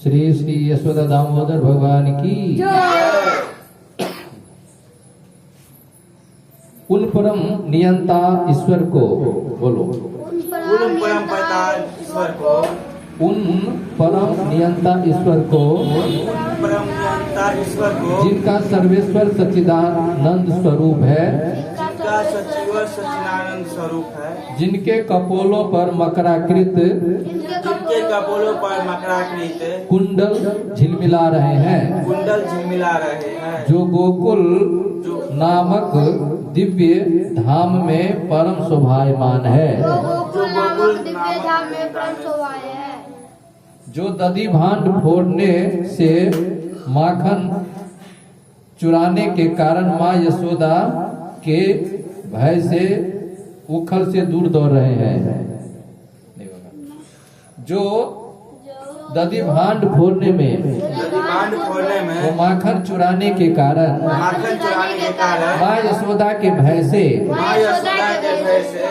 श्री श्री यशोदा दामोदर भगवान की। उन परम नियंता ईश्वर को बोलो। उन परम पिता ईश्वर को, उन परम नियंता ईश्वर को, परम नियंता ईश्वर को, जिनका सर्वेश्वर सच्चिदानंद स्वरूप है, जिनका सचिव सच्चिदानंद स्वरूप है, जिनके कपोलों पर मकराकृत जिनके कपोलों पर मकराकृत कुंडल झिलमिला रहे हैं, कुंडल झिलमिला रहे हैं, जो गोकुल नामक दिव्य धाम में परम शोभायमान है, जो गोकुल दिव्य धाम में परम शोभाय है, जो दधि भांड फोड़ने से माखन चुराने के कारण माँ यशोदा के भय से उखल से दूर दौड़ रहे हैं, जो दधि भांड फोड़ने में, भांड फोड़ने वो में, माखन चुराने के कारण माखन चुराने के कारण माँ यशोदा के भय से माँ यशोदा के भय से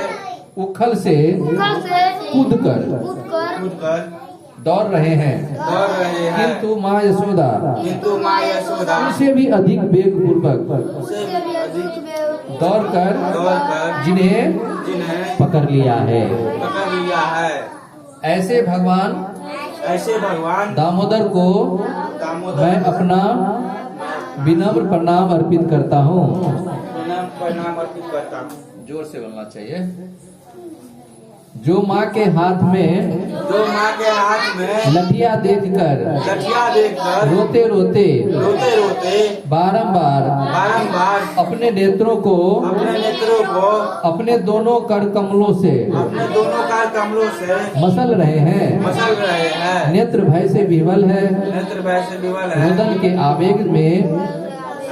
उखल से कल से कूदकर कूदकर दौड़ रहे हैं, दौड़ रहे हैं, किंतु माँ यशोदा किंतु माँ यशोदा उनसे भी अधिक वेग पूर्वक उसे भी अधिक दौड़कर जिन्हें जिन्हें पकड़ लिया है। पकड़ लिया है। ऐसे भगवान ऐसे भगवान दामोदर को दामोदर मैं अपना विनम्र प्रणाम अर्पित करता हूँ। विनम्र प्रणाम अर्पित करता हूँ। जोर से बोलना चाहिए। जो माँ के हाथ में जो माँ के हाथ में लठिया देखकर लठिया देखकर रोते रोते रोते रोते बारंबार बारंबार अपने नेत्रों को अपने नेत्रों को अपने दोनों कर कमलों से अपने दोनों कार कमलों से मसल रहे हैं, मसल रहे हैं, नेत्र भय से विवल है, नेत्र भय से विवल है, रुदन के आवेग में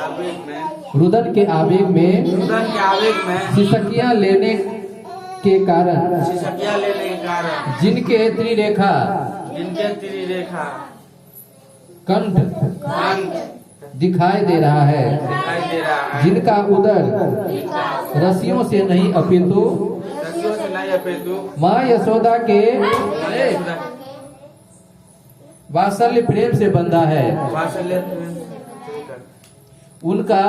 आवेग में रुदन के आवेग में रुदन के आवेग में सिसकियां लेने के कारण सिसकिया लेने के कारण जिनके त्रिरेखा जिनके त्रिरेखा कंठ कंठ दिखाई दे रहा है, दिखाई दे रहा है, जिनका उदर रस्सियों से नहीं अपितु रस्सियों से नहीं अपितु माँ यशोदा के वात्सल्य प्रेम से बंधा है। वात्सल्य उनका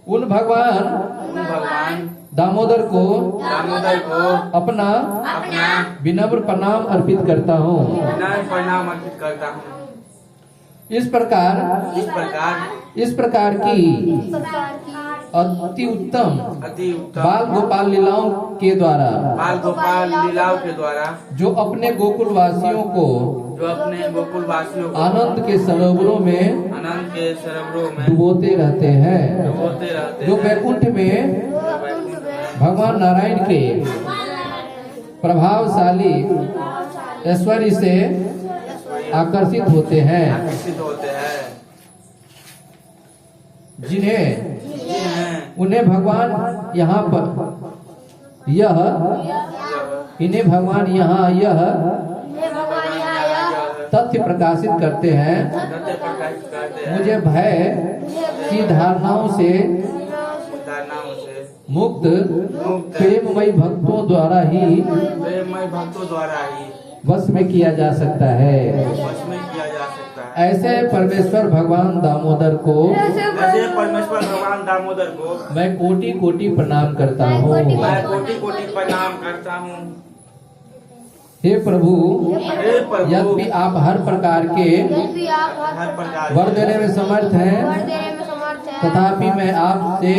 उन भगवान उन भगवान दामोदर को दामोदर को अपना अपना विनम्र प्रणाम अर्पित करता हूँ। विनम्र प्रणाम अर्पित करता हूँ। इस प्रकार की अति उत्तम अति उत्तम बाल गोपाल लीलाओं के द्वारा बाल गोपाल लीलाओं के द्वारा जो अपने गोकुल वासियों को जो अपने गोकुल वासियों को आनंद के सरोवरों में आनंद के सरोवरों में डुबोते रहते हैं, डुबोते रहते जो हैं, वैकुंठ में वैकुंठ में भगवान नारायण के प्रभावशाली ऐश्वर्य से आकर्षित होते हैं, आकर्षित होते हैं, जिन्हें जिन्हें उन्हें भगवान यहाँ पर इन्हें भगवान यहाँ यह तथ्य प्रकाशित करते हैं, सत्य प्रकाशित करते हैं, मुझे भय की धारणाओं से धारणाओं से मुक्त मुक्त प्रेममयी भक्तों द्वारा ही प्रेममय भक्तों द्वारा ही वश में किया जा सकता है। वश में किया जा सकता है। ऐसे परमेश्वर भगवान दामोदर को ऐसे परमेश्वर भगवान दामोदर को मैं कोटि कोटि प्रणाम करता हूँ। मैं कोटि कोटि प्रणाम करता हूँ। हे प्रभु, हे प्रभु, यद्यपि आप हर प्रकार के हर प्रकार वर देने में समर्थ हैं, तथापि मैं आपसे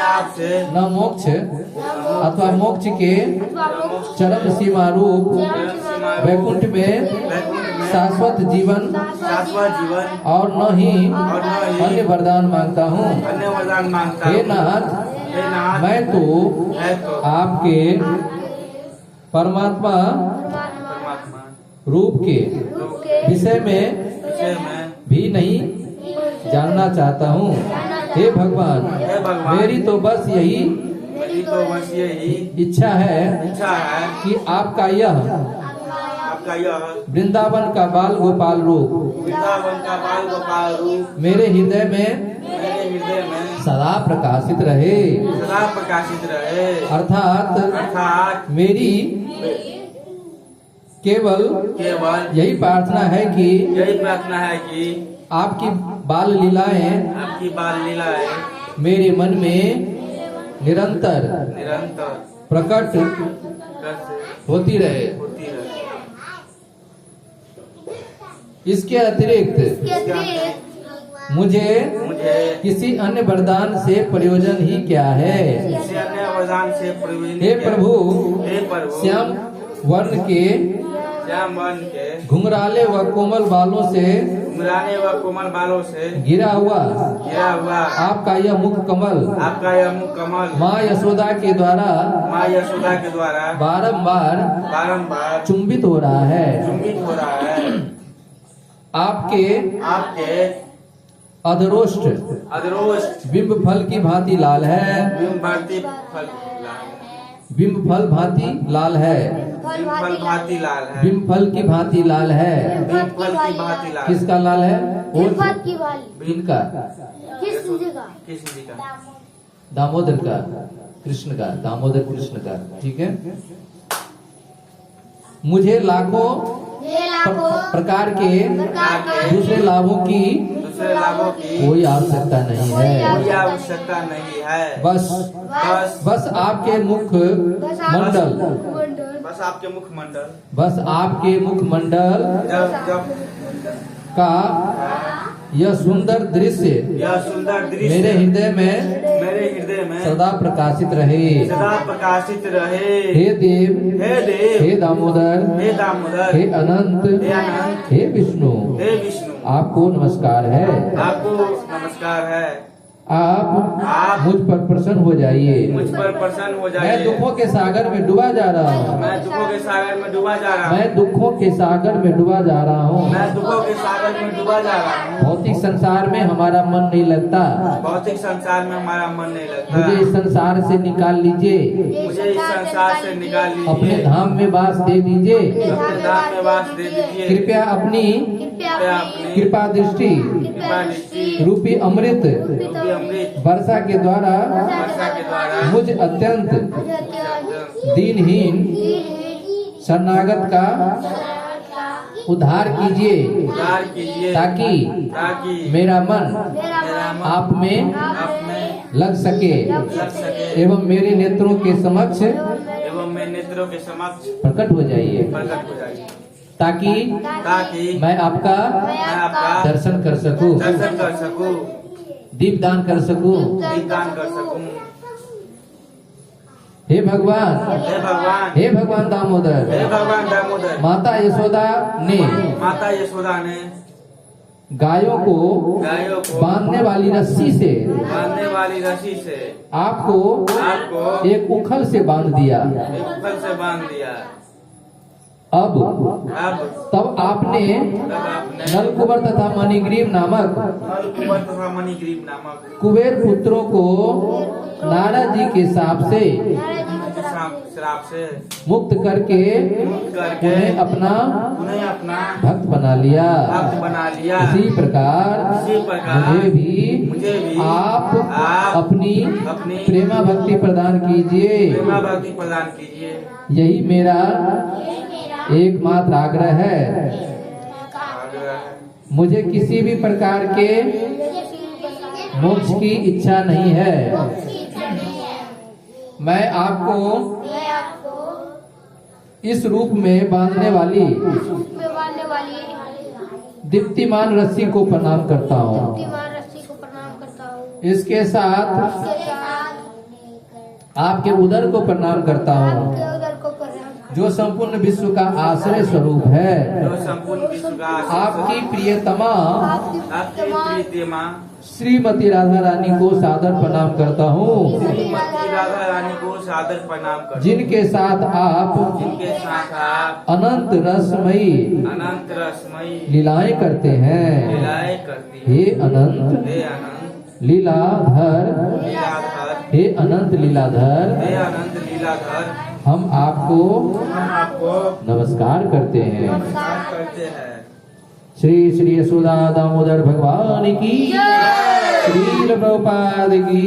आपसे न मोक्ष अथवा मोक्ष के चरम सीमा रूप वैकुंठ में शाश्वत जीवन और न ही अन्य वरदान मांगता हूँ। अन्य वरदान मांगता हे हूँ। नाथ, हे नाथ, मैं तो मैं तो आपके परमात्मा परमात्मा रूप के विषय में विषय में भी नहीं जानना चाहता हूँ। हे भगवान, हे भगवान, मेरी तो बस यही मेरी तो बस यही इच्छा है इच्छा है कि आपका यह आपका यह वृंदावन का बाल गोपाल रूप वृंदावन का बाल गोपाल रूप मेरे हृदय में मेरे हृदय में सदा प्रकाशित रहे। सदा प्रकाशित रहे। अर्थात अर्थात मेरी केवल यही प्रार्थना है कि यही प्रार्थना है कि आपकी बाल लीलाएं आपकी बाल लीलाएं मेरे मन में निरंतर निरंतर प्रकट कैसे होती रहे। होती रहे। इसके अतिरिक्त इसके अतिरिक्त मुझे मुझे किसी अन्य वरदान से प्रयोजन ही क्या है। किसी अन्य वरदान से प्रयोजन हे प्रभु, हे प्रभु, श्याम वर्ण के श्याम वर्ण के घुंघराले व कोमल बालों से मुराने व कोमल बालों से घिरा हुआ आपका यह मुख कमल यह मुख कमल माँ यशोदा के द्वारा माँ यशोदा के द्वारा बारंबार चुंबित हो रहा है। चुंबित हो रहा है। आपके अधरोष्ट बिंब फल की भांति लाल है। बिंब फल भांति लाल है। बिंब फल की भांति लाल है। किसका लाल है? इनका दामोदर का, कृष्ण का, दामोदर कृष्ण का। ठीक है। मुझे लाखों प्रकार के दूसरे लाभों की कोई आवश्यकता नहीं है। बस आपके मुख मंडल का यह सुंदर दृश्य मेरे हृदय में सदा प्रकाशित रहे। हे देव, हे दामोदर, हे अनंत, हे विष्णु, आपको नमस्कार है। आप मुझ पर प्रसन्न हो जाइए। मैं दुखों के सागर में डूबा जा रहा हूँ। मैं दुखों के सागर में डूबा जा रहा हूँ। भौतिक संसार में हमारा मन नहीं लगता। मुझे इस संसार से निकाल लीजिए। अपने धाम में वास दे दीजिए। कृपया अपनी कृपा दृष्टि रूपी अमृत वर्षा के द्वारा मुझ अत्यंत दीनहीन शरणागत का उद्धार कीजिए, ताकि मेरा मन आप में लग सके एवं मेरे नेत्रों के समक्ष प्रकट हो जाइए, ताकि मैं आपका दर्शन कर सकूं, दीपदान कर सकूं। हे भगवान दामोदर, माता यशोदा ने गायों को बांधने वाली रस्सी से आपको एक उखल से बांध दिया। अब तब आपने नलकुबर तथा मणिग्रीव नामक कुबेर पुत्रों को नारद जी के श्राप से मुक्त करके उन्हें अपना भक्त बना लिया। इसी प्रकार मुझे भी आप अपनी प्रेमा भक्ति प्रदान कीजिए। यही मेरा एकमात्र आग्रह है। मुझे किसी भी प्रकार के मोक्ष की इच्छा नहीं है। मैं आपको इस रूप में बांधने वाली दीप्तिमान रस्सी को प्रणाम करता हूँ। इसके साथ आपके उदर को प्रणाम करता हूँ, जो संपूर्ण विश्व का आश्रय स्वरूप है। आपकी प्रियतमा श्रीमती राधा रानी को सादर प्रणाम करता हूँ, जिनके साथ आप अनंत रसमयी लीलाएं करते हैं। हे अनंत लीलाधर, हे अनंत लीलाधर, लीलाधर हम आपको हम आपको नमस्कार करते हैं। नमस्कार करते हैं। श्री श्री यशोदा दामोदर भगवान की, श्री प्रभुपाद की।